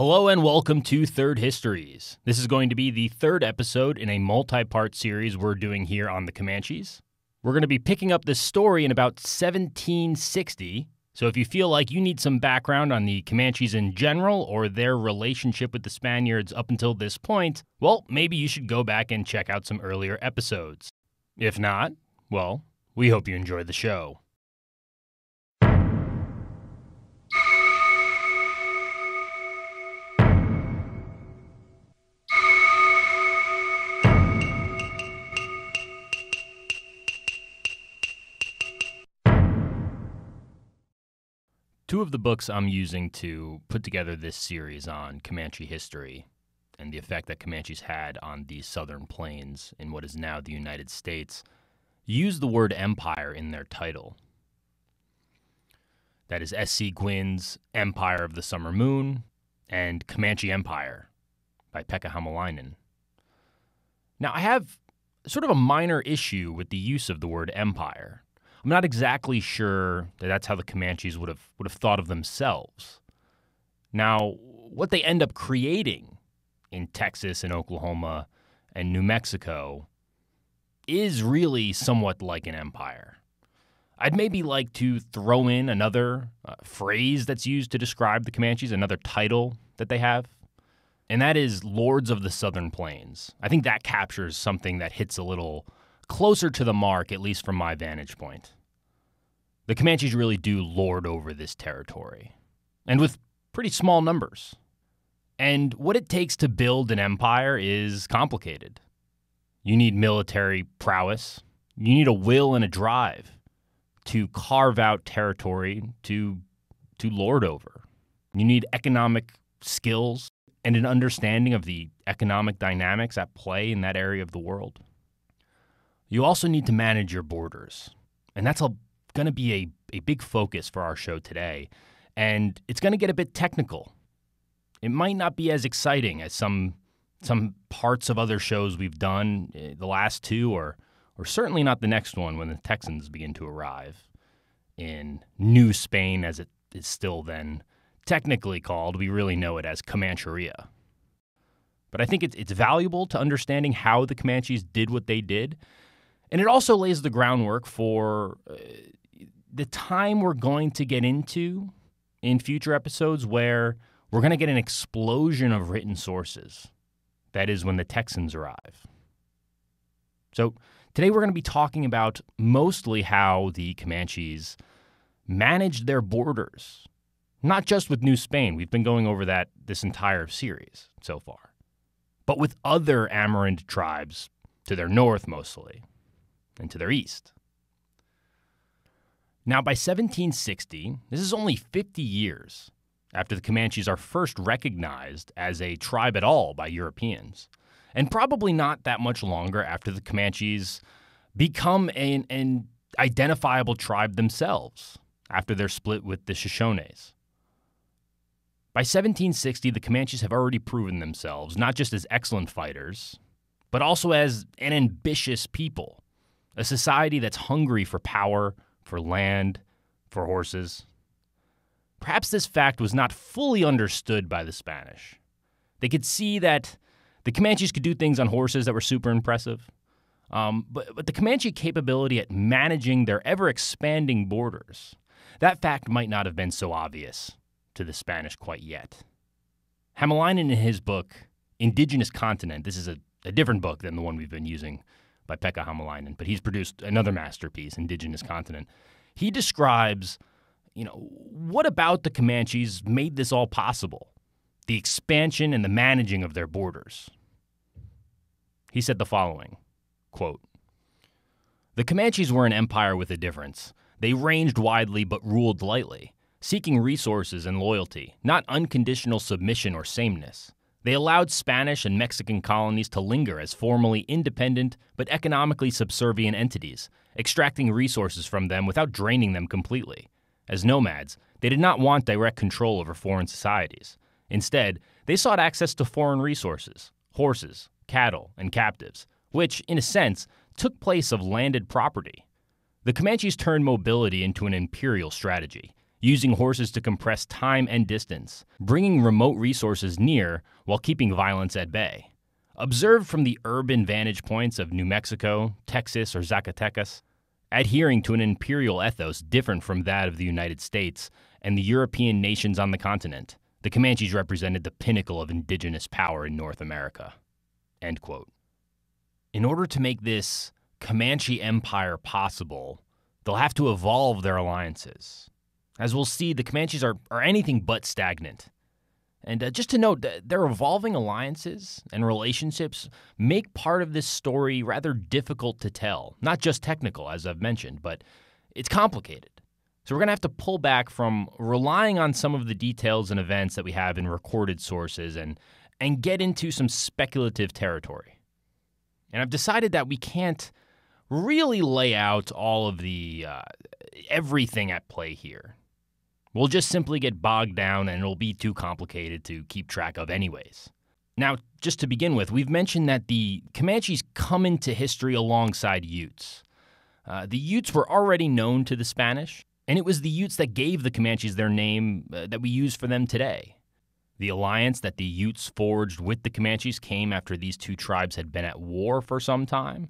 Hello and welcome to Third Histories. This is going to be the third episode in a multi-part series we're doing here on the Comanches. We're going to be picking up this story in about 1760, so if you feel like you need some background on the Comanches in general or their relationship with the Spaniards up until this point, well, maybe you should go back and check out some earlier episodes. If not, well, we hope you enjoy the show. Two of the books I'm using to put together this series on Comanche history and the effect that Comanches had on the southern plains in what is now the United States use the word empire in their title. That is S.C. Gwynn's Empire of the Summer Moon and Comanche Empire by Pekka Hamalainen. Now, I have sort of a minor issue with the use of the word empire. I'm not exactly sure that that's how the Comanches would have thought of themselves. Now, what they end up creating in Texas and Oklahoma and New Mexico is really somewhat like an empire. I'd maybe like to throw in another phrase that's used to describe the Comanches, another title that they have, and that is Lords of the Southern Plains. I think that captures something that hits a little closer to the mark, at least from my vantage point. The Comanches really do lord over this territory, and with pretty small numbers. And what it takes to build an empire is complicated. You need military prowess. You need a will and a drive to carve out territory to lord over. You need economic skills and an understanding of the economic dynamics at play in that area of the world. You also need to manage your borders, and that's going to be a big focus for our show today, and it's going to get a bit technical. It might not be as exciting as some parts of other shows we've done, the last two, or certainly not the next one when the Texans begin to arrive in New Spain, as it is still then technically called. We really know it as Comancheria. But I think it's valuable to understanding how the Comanches did what they did, and it also lays the groundwork for the time we're going to get into in future episodes where we're going to get an explosion of written sources. That is when the Texans arrive. So today we're going to be talking about mostly how the Comanches managed their borders, not just with New Spain. We've been going over that this entire series so far, but with other Amarant tribes to their north mostly and to their east. Now, by 1760, this is only 50 years after the Comanches are first recognized as a tribe at all by Europeans, and probably not that much longer after the Comanches become an identifiable tribe themselves after their split with the Shoshones. By 1760, the Comanches have already proven themselves not just as excellent fighters, but also as an ambitious people, a society that's hungry for power, for land, for horses. Perhaps this fact was not fully understood by the Spanish. They could see that the Comanches could do things on horses that were super impressive, but the Comanche capability at managing their ever-expanding borders, that fact might not have been so obvious to the Spanish quite yet. Hamalainen, in his book, Indigenous Continent, this is a different book than the one we've been using by Pekka Hamalainen, but he's produced another masterpiece, Indigenous Continent. He describes, what about the Comanches made this all possible? The expansion and the managing of their borders. He said the following, quote, "The Comanches were an empire with a difference. They ranged widely but ruled lightly, seeking resources and loyalty, not unconditional submission or sameness. They allowed Spanish and Mexican colonies to linger as formally independent but economically subservient entities, extracting resources from them without draining them completely. As nomads, they did not want direct control over foreign societies. Instead, they sought access to foreign resources, horses, cattle, and captives, which, in a sense, took place of landed property. The Comanches turned mobility into an imperial strategy, using horses to compress time and distance, bringing remote resources near while keeping violence at bay. Observed from the urban vantage points of New Mexico, Texas, or Zacatecas, adhering to an imperial ethos different from that of the United States and the European nations on the continent, the Comanches represented the pinnacle of indigenous power in North America. End quote. In order to make this Comanche Empire possible, they'll have to evolve their alliances. As we'll see, the Comanches are anything but stagnant. And just to note, their evolving alliances and relationships make part of this story rather difficult to tell. Not just technical, as I've mentioned, but it's complicated. So we're going to have to pull back from relying on some of the details and events that we have in recorded sources and get into some speculative territory. And I've decided that we can't really lay out all of the everything at play here. We'll just simply get bogged down and it'll be too complicated to keep track of anyways. Now, just to begin with, we've mentioned that the Comanches come into history alongside Utes. The Utes were already known to the Spanish, and it was the Utes that gave the Comanches their name that we use for them today. The alliance that the Utes forged with the Comanches came after these two tribes had been at war for some time,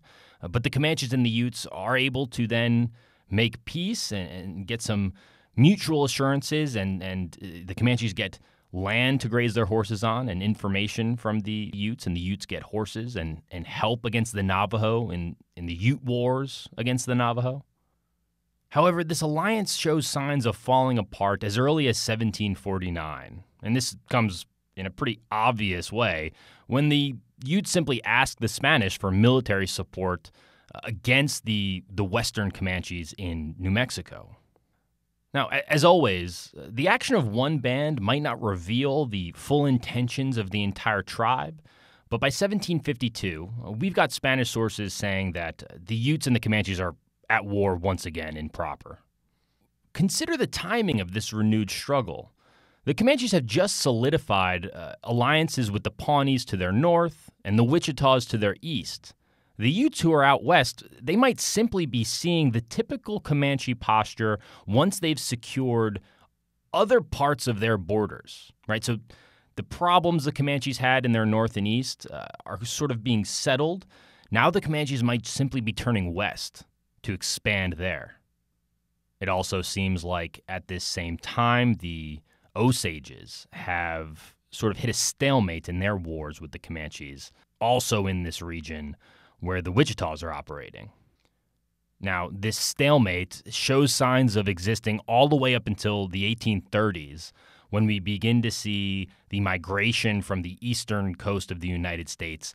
but the Comanches and the Utes are able to then make peace and get some mutual assurances, and the Comanches get land to graze their horses on and information from the Utes, and the Utes get horses and help against the Navajo in the Ute Wars against the Navajo. However, this alliance shows signs of falling apart as early as 1749, and this comes in a pretty obvious way when the Utes simply asked the Spanish for military support against the Western Comanches in New Mexico. Now, as always, the action of one band might not reveal the full intentions of the entire tribe, but by 1752, we've got Spanish sources saying that the Utes and the Comanches are at war once again in proper. Consider the timing of this renewed struggle. The Comanches have just solidified alliances with the Pawnees to their north and the Wichitas to their east. The Utes who are out west, they might simply be seeing the typical Comanche posture once they've secured other parts of their borders, right? So the problems the Comanches had in their north and east are sort of being settled. Now the Comanches might simply be turning west to expand there. It also seems like at this same time, the Osages have sort of hit a stalemate in their wars with the Comanches, also in this region where the Wichitas are operating. Now, this stalemate shows signs of existing all the way up until the 1830s, when we begin to see the migration from the eastern coast of the United States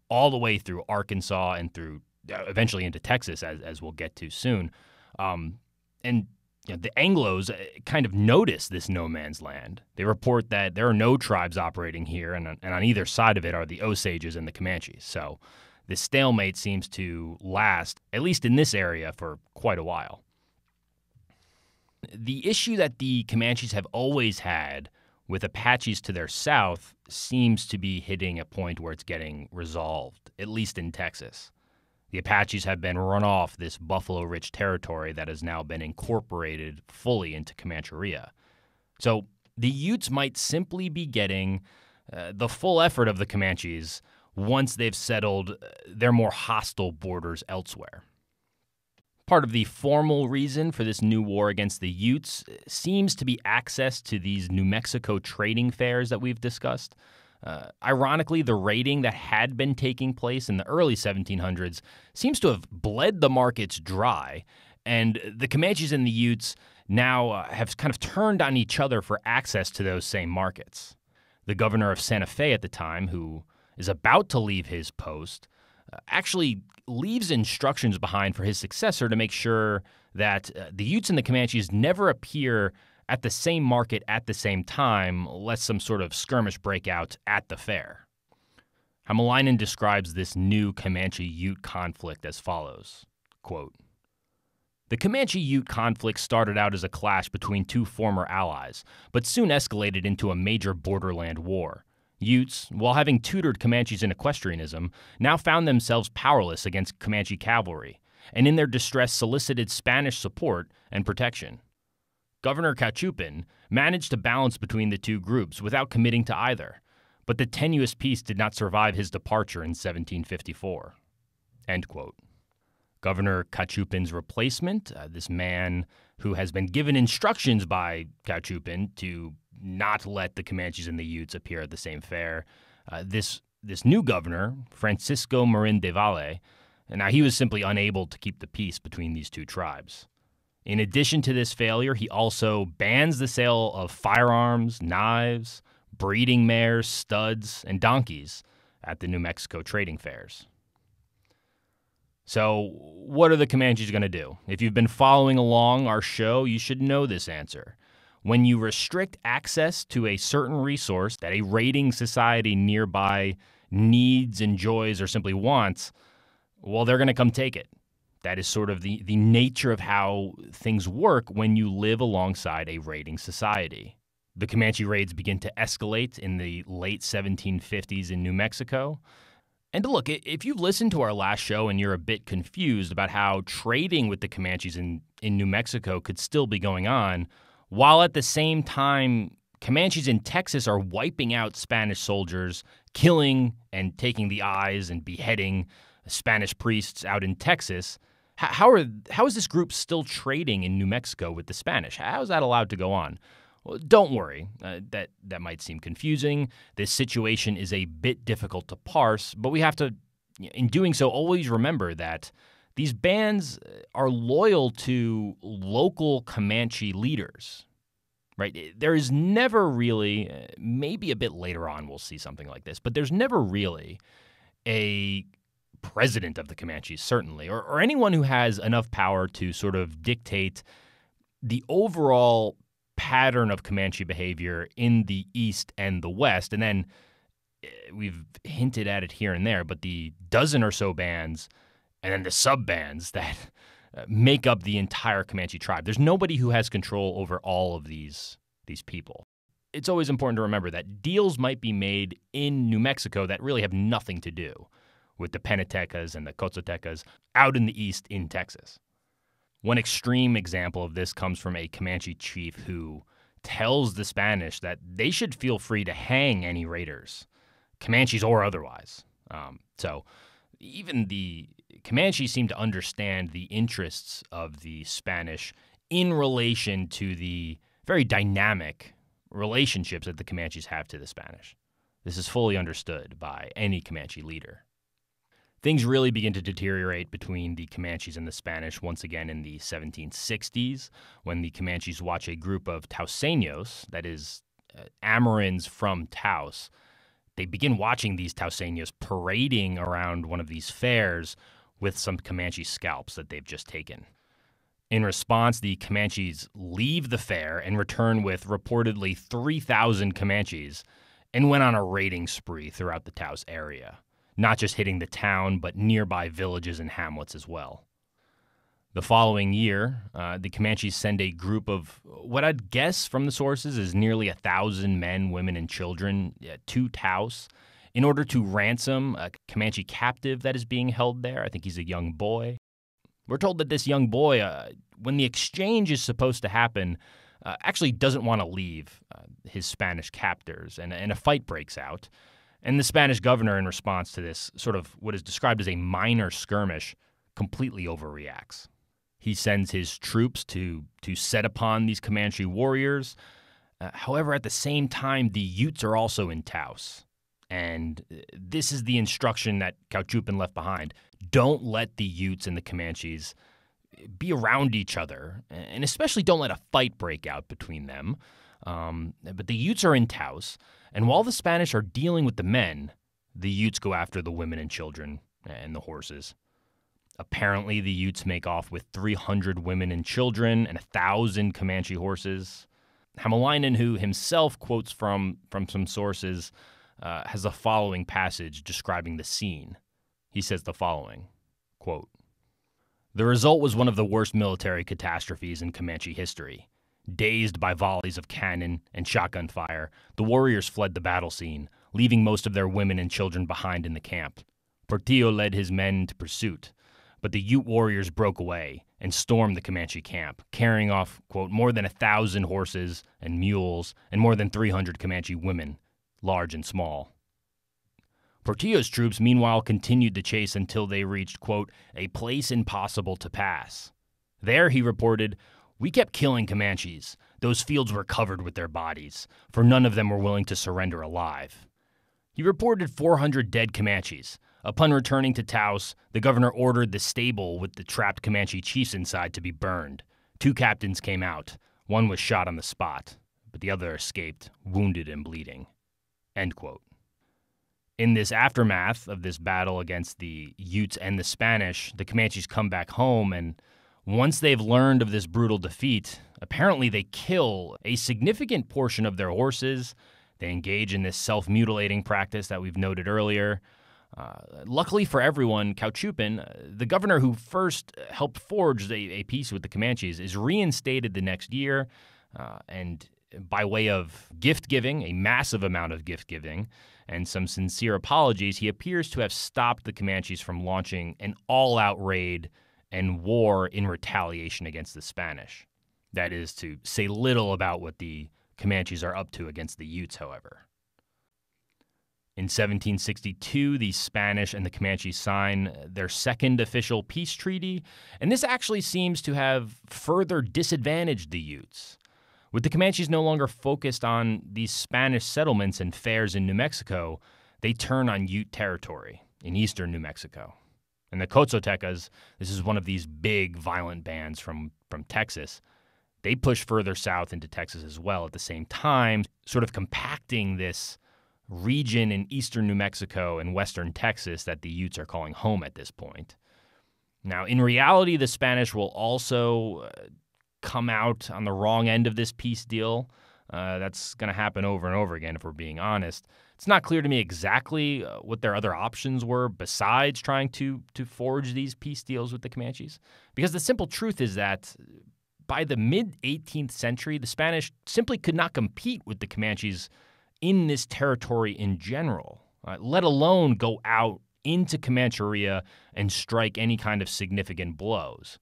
all the way through Arkansas and through eventually into Texas, as we'll get to soon. And the Anglos kind of notice this no man's land. They report that there are no tribes operating here, and on either side of it are the Osages and the Comanches. So this stalemate seems to last, at least in this area, for quite a while. The issue that the Comanches have always had with Apaches to their south seems to be hitting a point where it's getting resolved, at least in Texas. The Apaches have been run off this buffalo-rich territory that has now been incorporated fully into Comancheria. So the Utes might simply be getting the full effort of the Comanches once they've settled their more hostile borders elsewhere. Part of the formal reason for this new war against the Utes seems to be access to these New Mexico trading fairs that we've discussed. Ironically, the raiding that had been taking place in the early 1700s seems to have bled the markets dry, and the Comanches and the Utes now have kind of turned on each other for access to those same markets. The governor of Santa Fe at the time, who is about to leave his post, actually leaves instructions behind for his successor to make sure that the Utes and the Comanches never appear at the same market at the same time, lest some sort of skirmish break out at the fair. Hamalainen describes this new Comanche-Ute conflict as follows, quote, "The Comanche-Ute conflict started out as a clash between two former allies, but soon escalated into a major borderland war. Utes, while having tutored Comanches in equestrianism, now found themselves powerless against Comanche cavalry, and in their distress solicited Spanish support and protection. Governor Cachupin managed to balance between the two groups without committing to either, but the tenuous peace did not survive his departure in 1754. End quote. Governor Cachupin's replacement, this man who has been given instructions by Cachupin to not let the Comanches and the Utes appear at the same fair, this new governor, Francisco Marin de Valle, now he was simply unable to keep the peace between these two tribes. In addition to this failure, he also bans the sale of firearms, knives, breeding mares, studs, and donkeys at the New Mexico trading fairs. So, what are the Comanches going to do? If you've been following along our show, you should know this answer. When you restrict access to a certain resource that a raiding society nearby needs, enjoys, or simply wants, well, they're going to come take it. That is sort of the nature of how things work when you live alongside a raiding society. The Comanche raids begin to escalate in the late 1750s in New Mexico. And look, if you've listened to our last show and you're a bit confused about how trading with the Comanches in New Mexico could still be going on, while at the same time Comanches in Texas are wiping out Spanish soldiers, killing and taking the eyes and beheading Spanish priests out in Texas, how is this group still trading in New Mexico with the Spanish? How is that allowed to go on? Well, don't worry. That might seem confusing. This situation is a bit difficult to parse, but we have to, in doing so, always remember that these bands are loyal to local Comanche leaders, right? There is never really, maybe a bit later on we'll see something like this, but there's never really a president of the Comanches, certainly, or anyone who has enough power to sort of dictate the overall pattern of Comanche behavior in the East and the West. And then we've hinted at it here and there, but the dozen or so bands and then the sub-bands that make up the entire Comanche tribe. There's nobody who has control over all of these people. It's always important to remember that deals might be made in New Mexico that really have nothing to do with the Penotecas and the Cotzotecas out in the East in Texas. One extreme example of this comes from a Comanche chief who tells the Spanish that they should feel free to hang any raiders, Comanches or otherwise. So even the Comanches seem to understand the interests of the Spanish in relation to the very dynamic relationships that the Comanches have to the Spanish. This is fully understood by any Comanche leader. Things really begin to deteriorate between the Comanches and the Spanish once again in the 1760s, when the Comanches watch a group of Tauseños, that is, Amerinds from Taos. They begin watching these Tauseños parading around one of these fairs with some Comanche scalps that they've just taken. In response, the Comanches leave the fair and return with reportedly 3,000 Comanches and went on a raiding spree throughout the Taos area, not just hitting the town, but nearby villages and hamlets as well. The following year, the Comanches send a group of what I'd guess from the sources is nearly 1,000 men, women, and children to Taos in order to ransom a Comanche captive that is being held there. I think he's a young boy. We're told that this young boy, when the exchange is supposed to happen, actually doesn't want to leave his Spanish captors, and a fight breaks out. And the Spanish governor, in response to this sort of what is described as a minor skirmish, completely overreacts. He sends his troops to set upon these Comanche warriors. However, at the same time, the Utes are also in Taos. And this is the instruction that Cachupin left behind. Don't let the Utes and the Comanches be around each other, and especially don't let a fight break out between them. But the Utes are in Taos, and while the Spanish are dealing with the men, the Utes go after the women and children and the horses. Apparently, the Utes make off with 300 women and children and 1,000 Comanche horses. Hämäläinen, who himself quotes from some sources, has the following passage describing the scene. He says the following, quote, "The result was one of the worst military catastrophes in Comanche history. Dazed by volleys of cannon and shotgun fire, the warriors fled the battle scene, leaving most of their women and children behind in the camp. Portillo led his men to pursuit, but the Ute warriors broke away and stormed the Comanche camp, carrying off, quote, more than 1,000 horses and mules and more than 300 Comanche women, large and small. Portillo's troops, meanwhile, continued the chase until they reached, quote, a place impossible to pass. There, he reported, we kept killing Comanches. Those fields were covered with their bodies, for none of them were willing to surrender alive. He reported 400 dead Comanches. Upon returning to Taos, the governor ordered the stable with the trapped Comanche chiefs inside to be burned. 2 captains came out. One was shot on the spot, but the other escaped, wounded and bleeding. End quote. In this aftermath of this battle against the Utes and the Spanish, the Comanches come back home, and once they've learned of this brutal defeat, apparently they kill a significant portion of their horses. They engage in this self-mutilating practice that we've noted earlier. Luckily for everyone, Cautchoupin, the governor who first helped forge a peace with the Comanches, is reinstated the next year, and by way of gift-giving, a massive amount of gift-giving, and some sincere apologies, he appears to have stopped the Comanches from launching an all-out raid and war in retaliation against the Spanish. That is to say little about what the Comanches are up to against the Utes, however. In 1762, the Spanish and the Comanches sign their second official peace treaty, and this actually seems to have further disadvantaged the Utes. With the Comanches no longer focused on these Spanish settlements and fairs in New Mexico, they turn on Ute territory in eastern New Mexico. And the Cotzotecas, this is one of these big violent bands from Texas, they push further south into Texas as well at the same time, sort of compacting this region in eastern New Mexico and western Texas that the Utes are calling home at this point. Now, in reality, the Spanish will also come out on the wrong end of this peace deal. That's going to happen over and over again, if we're being honest. It's not clear to me exactly what their other options were besides trying to forge these peace deals with the Comanches, because the simple truth is that by the mid-18th century, the Spanish simply could not compete with the Comanches in this territory in general, let alone go out into Comancheria and strike any kind of significant blows.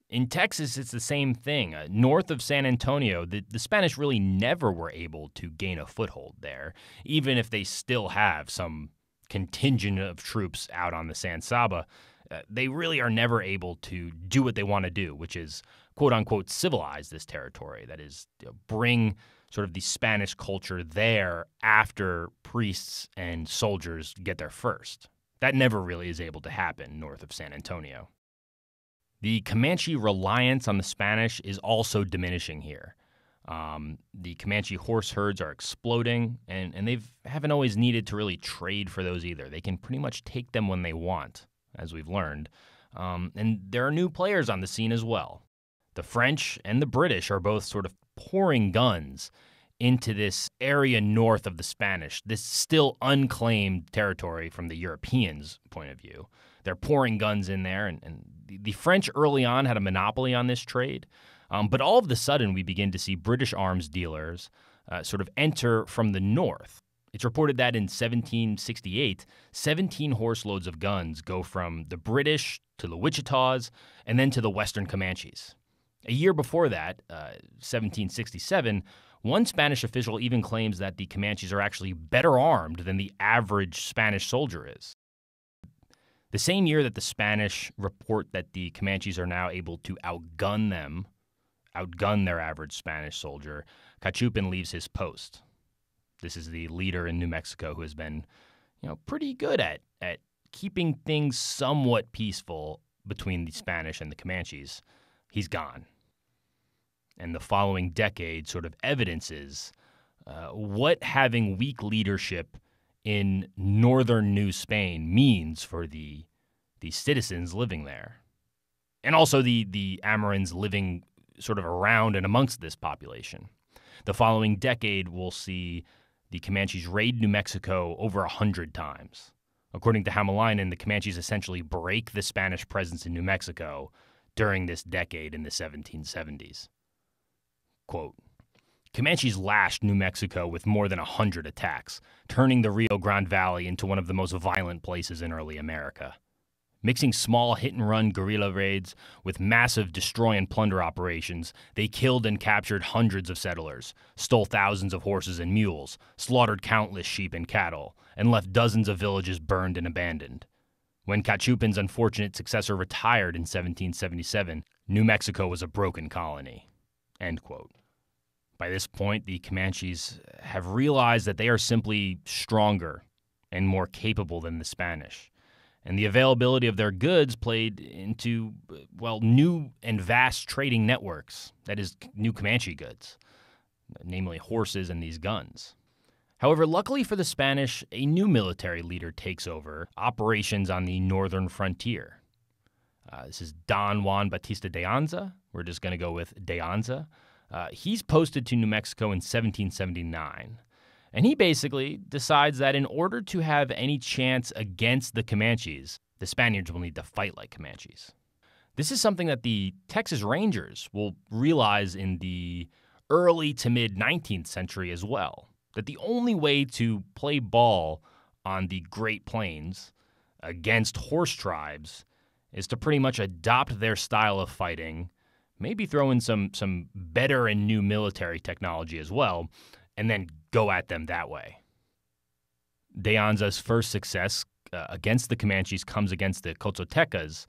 In Texas, it's the same thing. North of San Antonio, the Spanish really never were able to gain a foothold there, even if they still have some contingent of troops out on the San Saba. They really are never able to do what they want to do, which is, quote-unquote, civilize this territory. That is, bring sort of the Spanish culture there after priests and soldiers get there first. That never really is able to happen north of San Antonio. The Comanche reliance on the Spanish is also diminishing here. The Comanche horse herds are exploding, and they haven't always needed to really trade for those either. They can pretty much take them when they want, as we've learned. And there are new players on the scene as well. The French and the British are both sort of pouring guns into this area north of the Spanish, this still unclaimed territory from the Europeans' point of view. They're pouring guns in there, and the French early on had a monopoly on this trade. But all of a sudden, we begin to see British arms dealers sort of enter from the north. It's reported that in 1768, 17 horse loads of guns go from the British to the Wichitas and then to the western Comanches. A year before that, 1767, one Spanish official even claims that the Comanches are actually better armed than the average Spanish soldier is. The same year that the Spanish report that the Comanches are now able to outgun their average Spanish soldier, Cautchoupin leaves his post. This is the leader in New Mexico who has been, pretty good at keeping things somewhat peaceful between the Spanish and the Comanches. He's gone. And the following decade sort of evidences what having weak leadership in northern New Spain means for the citizens living there. And also the Amerinds living sort of around and amongst this population. The following decade will see the Comanches raid New Mexico over 100 times. According to Hamalainen, the Comanches essentially break the Spanish presence in New Mexico during this decade in the 1770s. Quote, Comanches lashed New Mexico with more than 100 attacks, turning the Rio Grande Valley into one of the most violent places in early America. Mixing small hit-and-run guerrilla raids with massive destroy and plunder operations, they killed and captured hundreds of settlers, stole thousands of horses and mules, slaughtered countless sheep and cattle, and left dozens of villages burned and abandoned. When Cachupin's unfortunate successor retired in 1777, New Mexico was a broken colony. End quote. By this point, the Comanches have realized that they are simply stronger and more capable than the Spanish. And the availability of their goods played into, new and vast trading networks, that is, new Comanche goods, namely horses and these guns. However, luckily for the Spanish, a new military leader takes over operations on the northern frontier. This is Don Juan Bautista de Anza. We're just going to go with de Anza. He's posted to New Mexico in 1779. And he basically decides that in order to have any chance against the Comanches, the Spaniards will need to fight like Comanches. This is something that the Texas Rangers will realize in the early to mid-19th century as well, that the only way to play ball on the Great Plains against horse tribes is to pretty much adopt their style of fighting, maybe throw in some better and new military technology as well, and then go at them that way. De Anza's first success against the Comanches comes against the Cotzotecas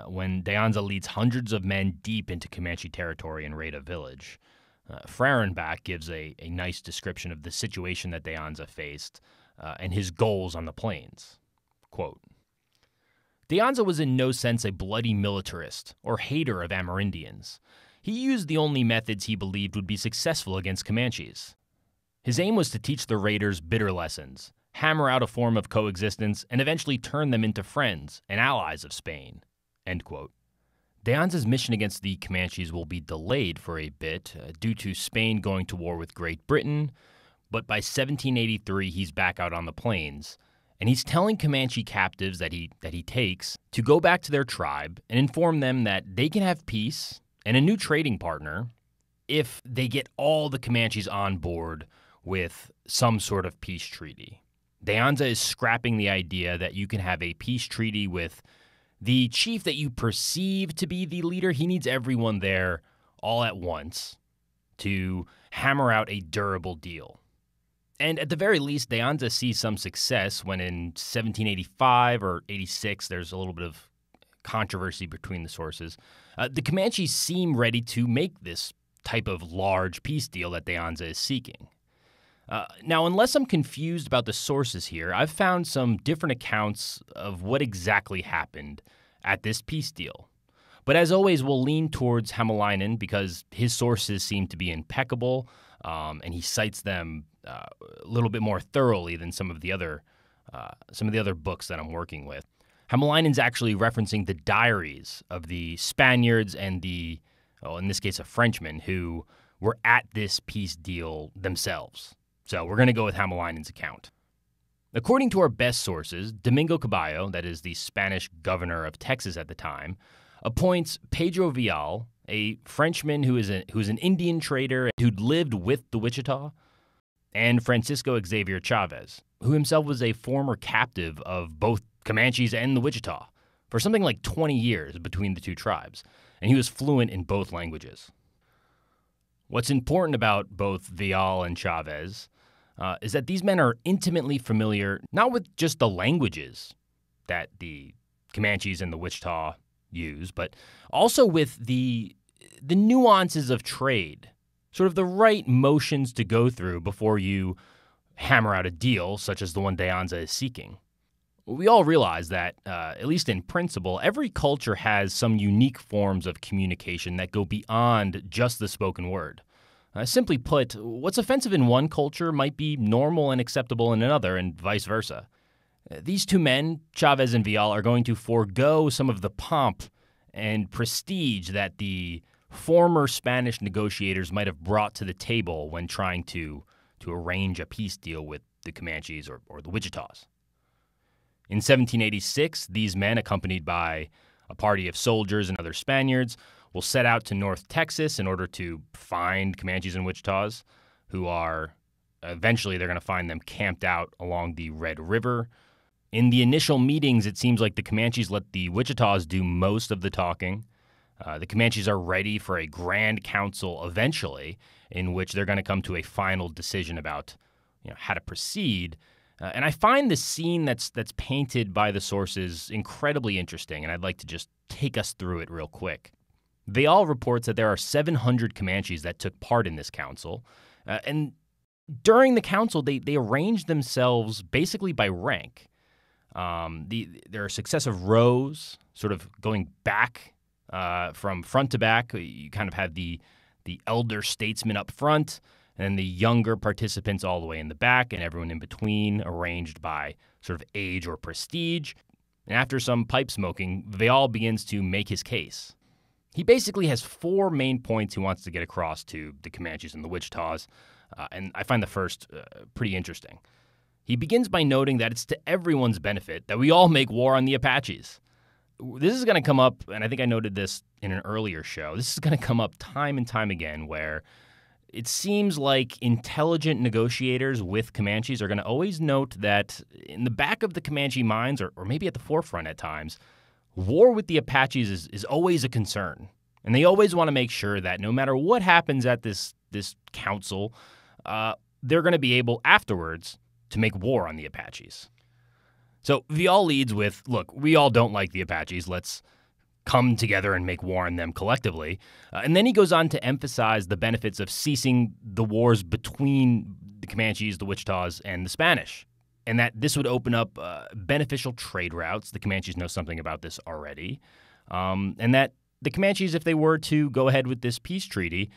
when De Anza leads hundreds of men deep into Comanche territory and raid a village. Fehrenbach gives a nice description of the situation that De Anza faced and his goals on the plains. Quote, De Anza was in no sense a bloody militarist or hater of Amerindians. He used the only methods he believed would be successful against Comanches. His aim was to teach the raiders bitter lessons, hammer out a form of coexistence, and eventually turn them into friends and allies of Spain. End quote. De Anza's mission against the Comanches will be delayed for a bit due to Spain going to war with Great Britain, but by 1783 he's back out on the plains, and he's telling Comanche captives that he takes to go back to their tribe and inform them that they can have peace and a new trading partner if they get all the Comanches on board with some sort of peace treaty. De Anza is scrapping the idea that you can have a peace treaty with the chief that you perceive to be the leader. He needs everyone there all at once to hammer out a durable deal. And at the very least, De Anza sees some success when in 1785 or 86, there's a little bit of controversy between the sources. The Comanches seem ready to make this type of large peace deal that De Anza is seeking. Now, unless I'm confused about the sources here, I've found some different accounts of what exactly happened at this peace deal. But as always, we'll lean towards Hämäläinen because his sources seem to be impeccable, and he cites them a little bit more thoroughly than some of the other books that I'm working with. Hämäläinen's actually referencing the diaries of the Spaniards and in this case, a Frenchman who were at this peace deal themselves. So we're going to go with Hämäläinen's account. According to our best sources, Domingo Caballo, that is the Spanish governor of Texas at the time, appoints Pedro Vial, a Frenchman who's an Indian trader who'd lived with the Wichita, and Francisco Xavier Chavez, who himself was a former captive of both Comanches and the Wichita for something like 20 years between the two tribes, and he was fluent in both languages. What's important about both Vial and Chavez is that these men are intimately familiar not with just the languages that the Comanches and the Wichita use, but also with the nuances of trade, sort of the right motions to go through before you hammer out a deal such as the one De Anza is seeking. We all realize that, at least in principle, every culture has some unique forms of communication that go beyond just the spoken word. Simply put, what's offensive in one culture might be normal and acceptable in another, and vice versa. These two men, Chavez and Vial, are going to forego some of the pomp and prestige that the former Spanish negotiators might have brought to the table when trying to arrange a peace deal with the Comanches or the Wichitas. In 1786, these men, accompanied by a party of soldiers and other Spaniards, will set out to North Texas in order to find Comanches and Wichitas, who are eventually they're going to find them camped out along the Red River. In the initial meetings, it seems like the Comanches let the Wichitas do most of the talking. The Comanches are ready for a grand council eventually, in which they're going to come to a final decision about how to proceed. And I find the scene that's painted by the sources incredibly interesting, and I'd like to just take us through it real quick. Vial reports that there are 700 Comanches that took part in this council, and during the council, they arranged themselves basically by rank. There are successive rows, sort of going back from front to back. You kind of have the elder statesmen up front, and then the younger participants all the way in the back, and everyone in between, arranged by sort of age or prestige. And after some pipe smoking, Vial begins to make his case. He basically has 4 main points he wants to get across to the Comanches and the Wichitas, and I find the first pretty interesting. He begins by noting that it's to everyone's benefit that we all make war on the Apaches. This is going to come up, and I think I noted this in an earlier show, this is going to come up time and time again where it seems like intelligent negotiators with Comanches are going to always note that in the back of the Comanche minds, or maybe at the forefront at times, war with the Apaches is always a concern. And they always want to make sure that no matter what happens at this council, they're going to be able afterwards to make war on the Apaches. So Vial leads with, look, we all don't like the Apaches. Let's come together and make war on them collectively. And then he goes on to emphasize the benefits of ceasing the wars between the Comanches, the Wichitas, and the Spanish, and that this would open up beneficial trade routes. The Comanches know something about this already. And that the Comanches, if they were to go ahead with this peace treaty,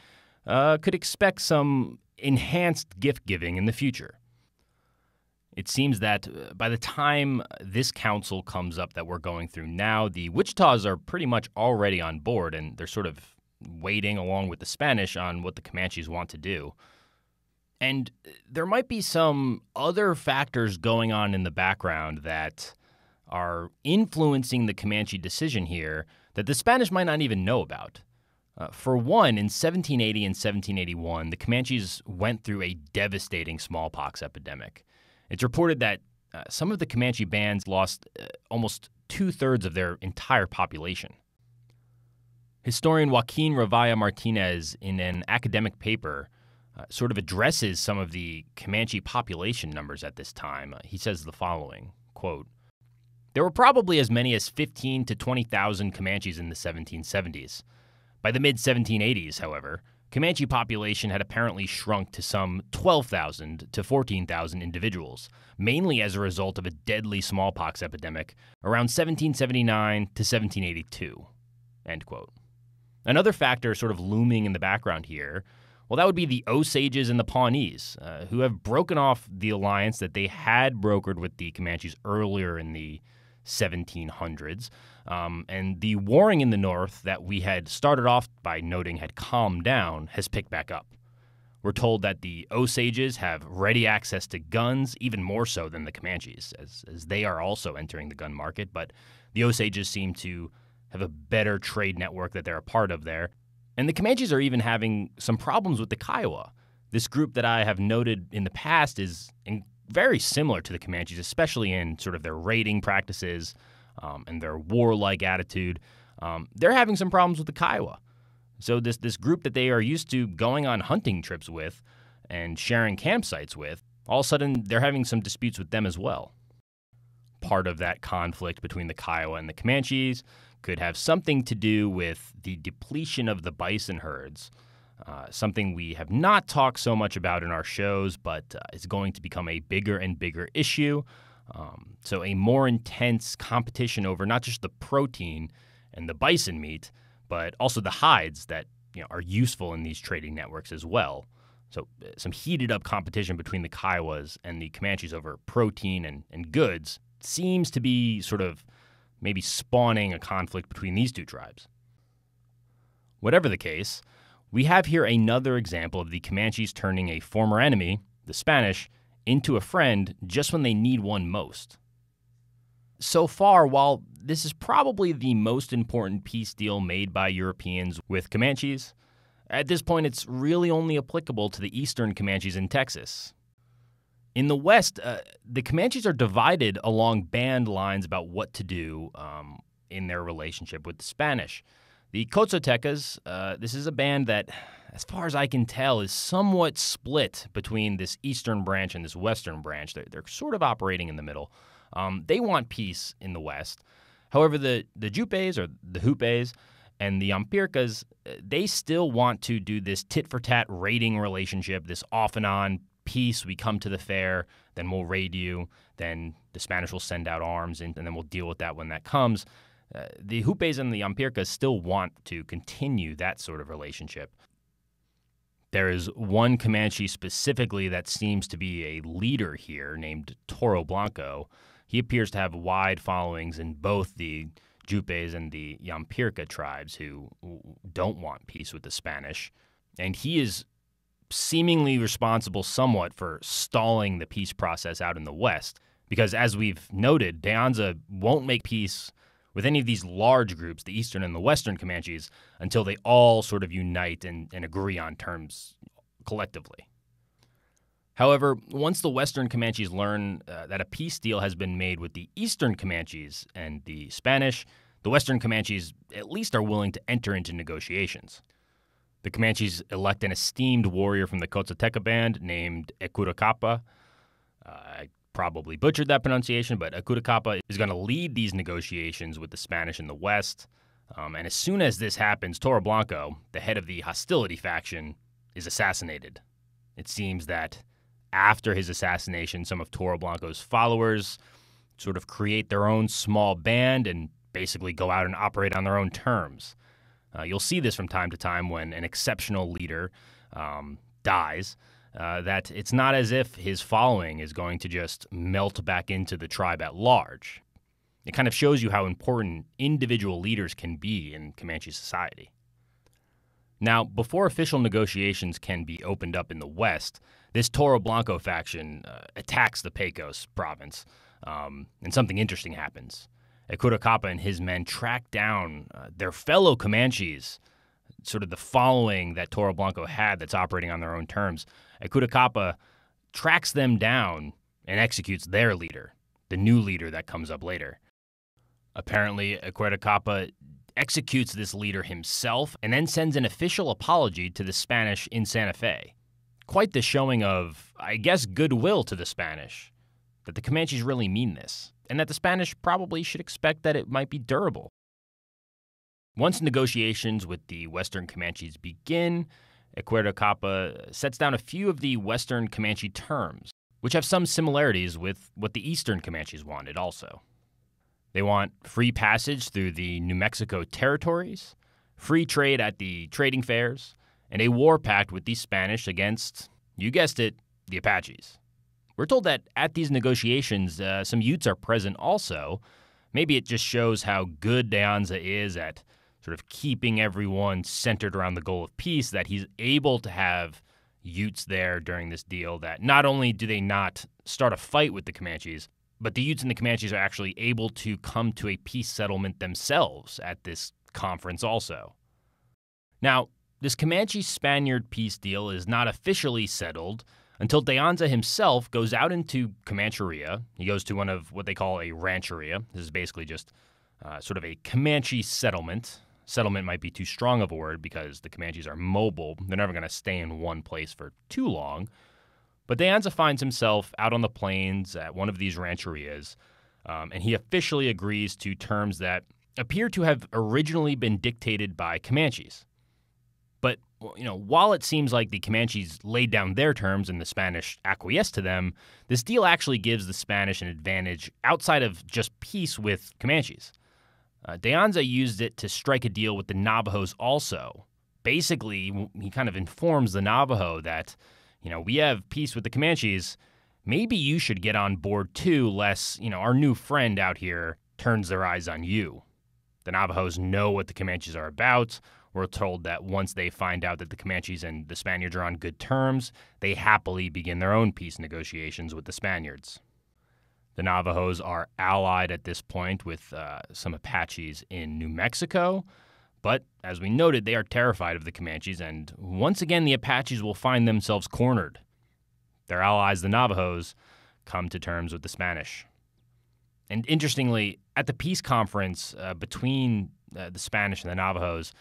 could expect some enhanced gift-giving in the future. It seems that by the time this council comes up that we're going through now, the Wichitas are pretty much already on board, and they're sort of waiting along with the Spanish on what the Comanches want to do. And there might be some other factors going on in the background that are influencing the Comanche decision here that the Spanish might not even know about. For one, in 1780 and 1781, the Comanches went through a devastating smallpox epidemic. It's reported that some of the Comanche bands lost almost 2/3 of their entire population. Historian Joaquin Ravaya Martinez, in an academic paper, sort of addresses some of the Comanche population numbers at this time. He says the following, quote, "There were probably as many as 15 to 20,000 Comanches in the 1770s. By the mid-1780s, however, Comanche population had apparently shrunk to some 12,000 to 14,000 individuals, mainly as a result of a deadly smallpox epidemic around 1779 to 1782, end quote. Another factor sort of looming in the background here, well, that would be the Osages and the Pawnees, who have broken off the alliance that they had brokered with the Comanches earlier in the 1700s. And the warring in the north that we had started off by noting had calmed down has picked back up. We're told that the Osages have ready access to guns, even more so than the Comanches, as they are also entering the gun market. But the Osages seem to have a better trade network that they're a part of there. And the Comanches are even having some problems with the Kiowa. This group that I have noted in the past is very similar to the Comanches, especially in sort of their raiding practices and their warlike attitude. They're having some problems with the Kiowa. So this group that they are used to going on hunting trips with and sharing campsites with, all of a sudden they're having some disputes with them as well. Part of that conflict between the Kiowa and the Comanches could have something to do with the depletion of the bison herds, something we have not talked so much about in our shows, but is going to become a bigger and bigger issue. So a more intense competition over not just the protein and the bison meat, but also the hides that are useful in these trading networks as well. So some heated up competition between the Kiowas and the Comanches over protein and goods seems to be sort of maybe spawning a conflict between these two tribes. Whatever the case, we have here another example of the Comanches turning a former enemy, the Spanish, into a friend just when they need one most. So far, while this is probably the most important peace deal made by Europeans with Comanches, at this point it's really only applicable to the eastern Comanches in Texas. In the West, the Comanches are divided along band lines about what to do in their relationship with the Spanish. The Cotzotecas, this is a band that, as far as I can tell, is somewhat split between this eastern branch and this western branch. They're sort of operating in the middle. They want peace in the West. However, the Jupes or the Hupes and the Yampircas, they still want to do this tit-for-tat raiding relationship, this off-and-on peace. We come to the fair, then we'll raid you, then the Spanish will send out arms, and then we'll deal with that when that comes. The Hupes and the Yampircas still want to continue that sort of relationship. There is one Comanche specifically that seems to be a leader here named Toro Blanco. He appears to have wide followings in both the Jupes and the Yampirca tribes who don't want peace with the Spanish. And he is seemingly responsible somewhat for stalling the peace process out in the West. Because as we've noted, De Anza won't make peace with any of these large groups, the Eastern and the Western Comanches, until they all sort of unite and agree on terms collectively. However, once the Western Comanches learn that a peace deal has been made with the Eastern Comanches and the Spanish, the Western Comanches at least are willing to enter into negotiations. The Comanches elect an esteemed warrior from the Coatzateca band named Ecuracapa. I probably butchered that pronunciation, but Ecuracapa is going to lead these negotiations with the Spanish in the West. And as soon as this happens, Toro Blanco, the head of the hostility faction, is assassinated. It seems that after his assassination, some of Toro Blanco's followers sort of create their own small band and basically go out and operate on their own terms. You'll see this from time to time when an exceptional leader dies, that it's not as if his following is going to just melt back into the tribe at large. It kind of shows you how important individual leaders can be in Comanche society. Now, before official negotiations can be opened up in the West, this Toro Blanco faction attacks the Pecos province, and something interesting happens. Ecuracapa and his men track down their fellow Comanches, sort of the following that Toro Blanco had that's operating on their own terms. Ecuracapa tracks them down and executes their leader, the new leader that comes up later. Apparently, Ecuracapa executes this leader himself and then sends an official apology to the Spanish in Santa Fe. Quite the showing of, I guess, goodwill to the Spanish, that the Comanches really mean this, and that the Spanish probably should expect that it might be durable. Once negotiations with the Western Comanches begin, Ecuracapa sets down a few of the Western Comanche terms, which have some similarities with what the Eastern Comanches wanted also. They want free passage through the New Mexico territories, free trade at the trading fairs, and a war pact with the Spanish against, you guessed it, the Apaches. We're told that at these negotiations, some Utes are present also. Maybe it just shows how good De Anza is at sort of keeping everyone centered around the goal of peace, that he's able to have Utes there during this deal, that not only do they not start a fight with the Comanches, but the Utes and the Comanches are actually able to come to a peace settlement themselves at this conference also. Now, this Comanche-Spaniard peace deal is not officially settled until De Anza himself goes out into Comancheria. He goes to one of what they call a rancheria. This is basically just sort of a Comanche settlement. Settlement might be too strong of a word because the Comanches are mobile. They're never going to stay in one place for too long. But De Anza finds himself out on the plains at one of these rancherias, and he officially agrees to terms that appear to have originally been dictated by Comanches. But, while it seems like the Comanches laid down their terms and the Spanish acquiesced to them, this deal actually gives the Spanish an advantage outside of just peace with Comanches. De Anza used it to strike a deal with the Navajos also. Basically, he kind of informs the Navajo that, we have peace with the Comanches. Maybe you should get on board too, lest, our new friend out here turns their eyes on you. The Navajos know what the Comanches are about. We're told that once they find out that the Comanches and the Spaniards are on good terms, they happily begin their own peace negotiations with the Spaniards. The Navajos are allied at this point with some Apaches in New Mexico, but as we noted, they are terrified of the Comanches, and once again the Apaches will find themselves cornered. their allies, the Navajos, come to terms with the Spanish. And interestingly, at the peace conference between the Spanish and the Navajos,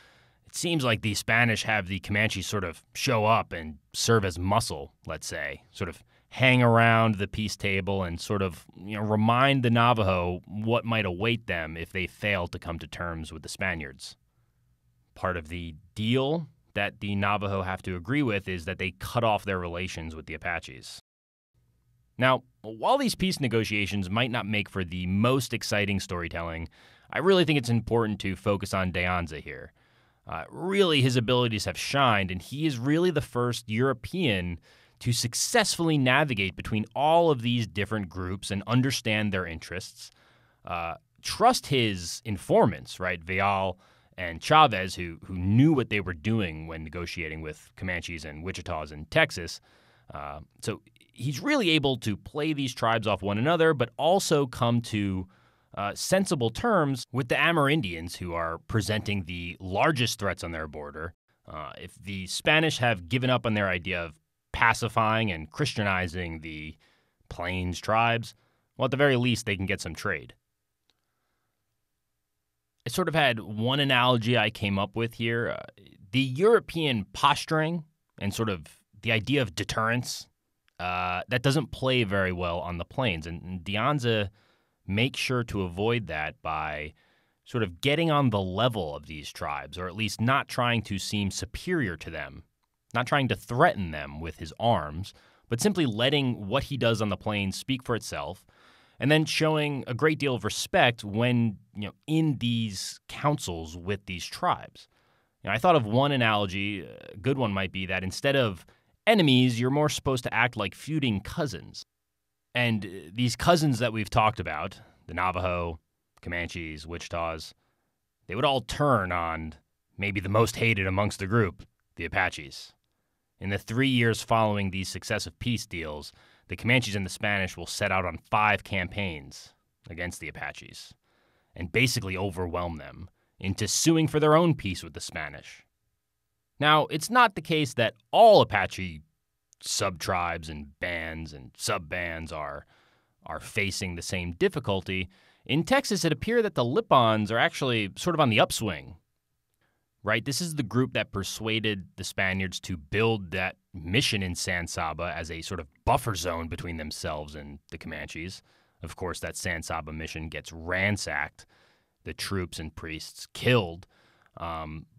it seems like the Spanish have the Comanches sort of show up and serve as muscle, let's say, sort of hang around the peace table and sort of remind the Navajo what might await them if they fail to come to terms with the Spaniards. Part of the deal that the Navajo have to agree with is that they cut off their relations with the Apaches. Now, while these peace negotiations might not make for the most exciting storytelling, I really think it's important to focus on De Anza here. Really, his abilities have shined, and he is really the first European to successfully navigate between all of these different groups and understand their interests, trust his informants, right, Vial and Chavez, who knew what they were doing when negotiating with Comanches and Wichitas in Texas. So he's really able to play these tribes off one another, but also come to sensible terms with the Amerindians, who are presenting the largest threats on their border. If the Spanish have given up on their idea of pacifying and Christianizing the Plains tribes, well, at the very least, they can get some trade. I sort of had one analogy I came up with here. The European posturing and sort of the idea of deterrence, that doesn't play very well on the Plains. And De Anza makes sure to avoid that by sort of getting on the level of these tribes, or at least not trying to seem superior to them, not trying to threaten them with his arms, but simply letting what he does on the Plains speak for itself, and then showing a great deal of respect when, in these councils with these tribes. I thought of one analogy. A good one might be that instead of enemies, you're more supposed to act like feuding cousins. And these cousins that we've talked about, the Navajo, Comanches, Wichitas, they would all turn on maybe the most hated amongst the group, the Apaches. In the 3 years following these successive peace deals, the Comanches and the Spanish will set out on 5 campaigns against the Apaches and basically overwhelm them into suing for their own peace with the Spanish. Now, it's not the case that all Apache sub-tribes and bands and sub-bands are facing the same difficulty. In Texas, it appears that the Lipans are actually sort of on the upswing. Right? This is the group that persuaded the Spaniards to build that mission in San Saba as a sort of buffer zone between themselves and the Comanches. Of course, that San Saba mission gets ransacked, the troops and priests killed.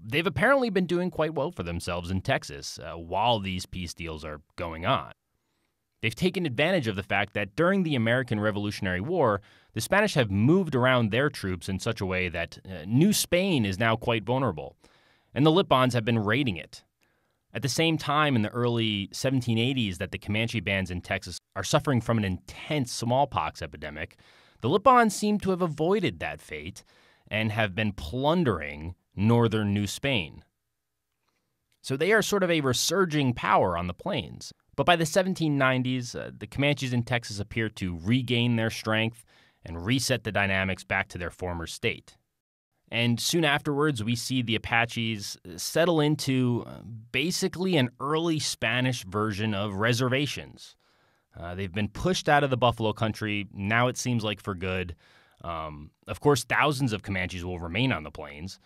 They've apparently been doing quite well for themselves in Texas while these peace deals are going on. They've taken advantage of the fact that during the American Revolutionary War, the Spanish have moved around their troops in such a way that New Spain is now quite vulnerable, and the Lipans have been raiding it. At the same time, in the early 1780s, that the Comanche bands in Texas are suffering from an intense smallpox epidemic, the Lipans seem to have avoided that fate and have been plundering northern New Spain. So they are sort of a resurging power on the plains. But by the 1790s, the Comanches in Texas appear to regain their strength and reset the dynamics back to their former state. And soon afterwards, we see the Apaches settle into basically an early Spanish version of reservations. They've been pushed out of the buffalo country. Now it seems like for good. Of course, thousands of Comanches will remain on the plains.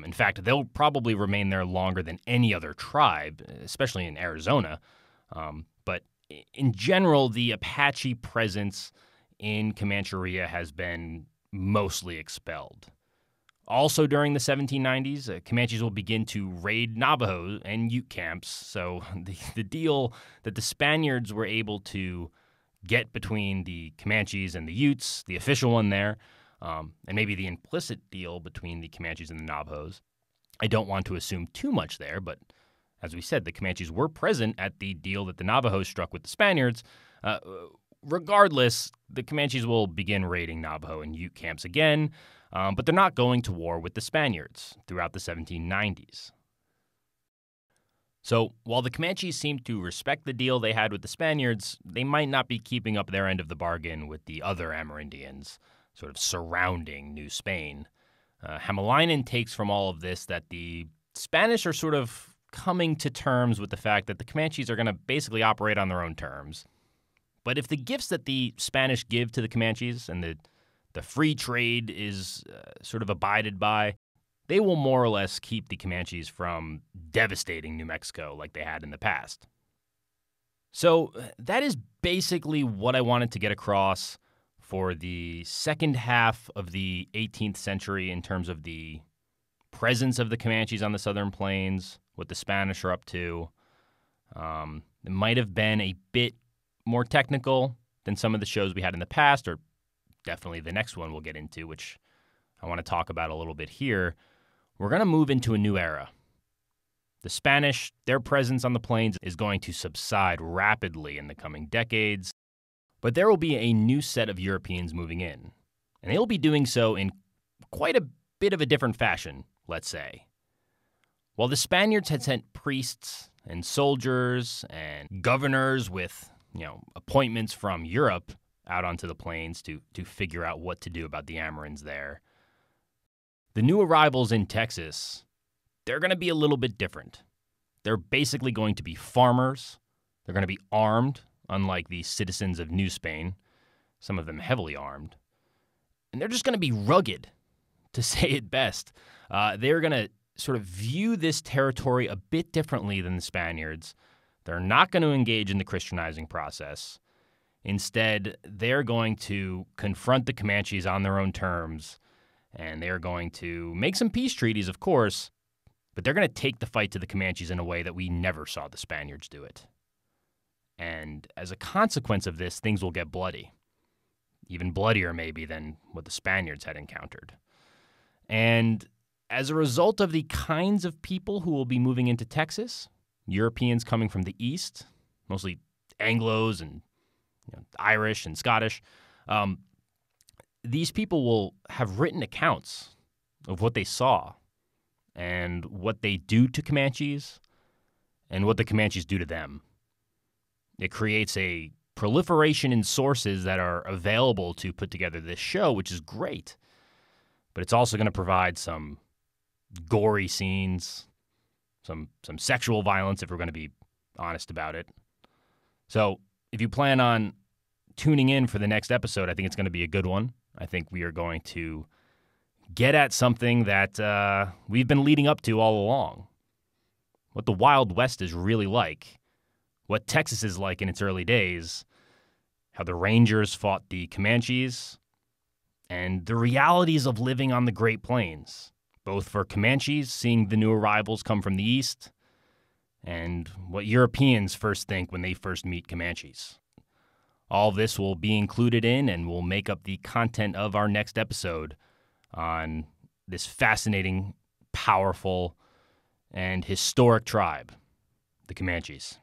In fact, they'll probably remain there longer than any other tribe, especially in Arizona. But in general, the Apache presence in Comancheria has been mostly expelled. Also during the 1790s, Comanches will begin to raid Navajo and Ute camps. So the deal that the Spaniards were able to get between the Comanches and the Utes, the official one there, and maybe the implicit deal between the Comanches and the Navajos. I don't want to assume too much there, but as we said, the Comanches were present at the deal that the Navajos struck with the Spaniards. Regardless, the Comanches will begin raiding Navajo and Ute camps again, but they're not going to war with the Spaniards throughout the 1790s. So while the Comanches seem to respect the deal they had with the Spaniards, they might not be keeping up their end of the bargain with the other Amerindians sort of surrounding New Spain. Hämäläinen takes from all of this that the Spanish are sort of coming to terms with the fact that the Comanches are going to basically operate on their own terms. But if the gifts that the Spanish give to the Comanches and the free trade is sort of abided by, they will more or less keep the Comanches from devastating New Mexico like they had in the past. So that is basically what I wanted to get across for the second half of the 18th century in terms of the presence of the Comanches on the Southern Plains, what the Spanish are up to. It might have been a bit more technical than some of the shows we had in the past, or definitely the next one we'll get into, which I want to talk about a little bit here. We're going to move into a new era. The Spanish, their presence on the plains is going to subside rapidly in the coming decades, but there will be a new set of Europeans moving in, and they'll be doing so in quite a bit of a different fashion, let's say. While the Spaniards had sent priests and soldiers and governors with, appointments from Europe out onto the plains to figure out what to do about the Amerinds there, the new arrivals in Texas, they're going to be a little bit different. They're basically going to be farmers. They're going to be armed, unlike the citizens of New Spain, some of them heavily armed. And they're just going to be rugged, to say it best. They're going to sort of view this territory a bit differently than the Spaniards. They're not going to engage in the Christianizing process. Instead, they're going to confront the Comanches on their own terms, and they're going to make some peace treaties, of course, but they're going to take the fight to the Comanches in a way that we never saw the Spaniards do it. And as a consequence of this, things will get bloody, even bloodier maybe than what the Spaniards had encountered. And as a result of the kinds of people who will be moving into Texas, Europeans coming from the east, mostly Anglos and Irish and Scottish, these people will have written accounts of what they saw and what they do to Comanches and what the Comanches do to them. It creates a proliferation in sources that are available to put together this show, which is great. But it's also going to provide some gory scenes, some sexual violence, if we're going to be honest about it. So if you plan on tuning in for the next episode, I think it's going to be a good one. I think we are going to get at something that we've been leading up to all along. What the Wild West is really like, what Texas is like in its early days, how the Rangers fought the Comanches, and the realities of living on the Great Plains, both for Comanches seeing the new arrivals come from the east, and what Europeans first think when they first meet Comanches. All of this will be included in and will make up the content of our next episode on this fascinating, powerful, and historic tribe, the Comanches.